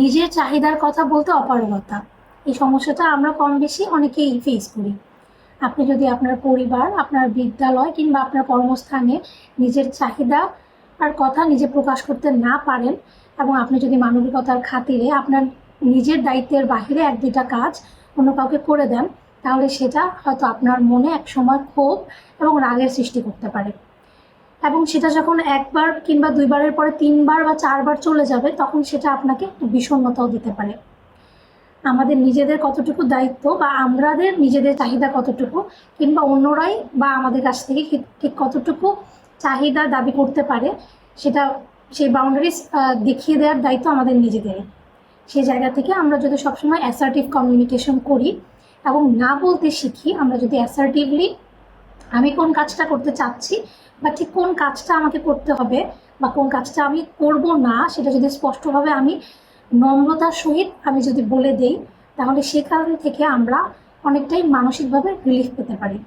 নিজের চাহিদার কথা বলতে অপারগতা, এই সমস্যাটা আমরা কম বেশি অনেকেই ফেস করি। আপনি যদি আপনার পরিবার, আপনার বিদ্যালয় কিংবা আপনার কর্মস্থানে নিজের চাহিদা আর কথা নিজে প্রকাশ করতে না পারেন এবং আপনি যদি মানবিকতার খাতিরে আপনার নিজের দায়িত্বের বাহিরে 1-2টা কাজ অন্য কাউকে করে দেন, তাহলে সেটা হয়তো আপনার মনে একসময় ক্ষোভ এবং রাগের সৃষ্টি করতে পারে। এবং সেটা যখন 1বার কিংবা 2বারের পরে 3বার বা 4বার চলে যাবে, তখন সেটা আপনাকে একটু বিষণ্ণতাও দিতে পারে। আমাদের নিজেদের কতটুকু দায়িত্ব বা আমাদের নিজেদের চাহিদা কতটুকু, কিংবা অন্যরাই বা আমাদের কাছ থেকে ঠিক কতটুকু চাহিদা দাবি করতে পারে, সেটা সেই বাউন্ডারিজ দেখিয়ে দেওয়ার দায়িত্ব আমাদের নিজেদেরই। সেই জায়গা থেকে আমরা যদি সবসময় অ্যাসার্টিভ কমিউনিকেশন করি এবং না বলতে শিখি, আমরা যদি অ্যাসার্টিভলি আমি কোন কাজটা করতে চাচ্ছি বা ঠিক কোন কাজটা আমাকে করতে হবে বা কোন কাজটা আমি করব না, সেটা যদি স্পষ্টভাবে আমি নম্রতার সহিত আমি যদি বলে দেই, তাহলে সেখান থেকে আমরা অনেকটাই মানসিকভাবে রিলিফ পেতে পারি।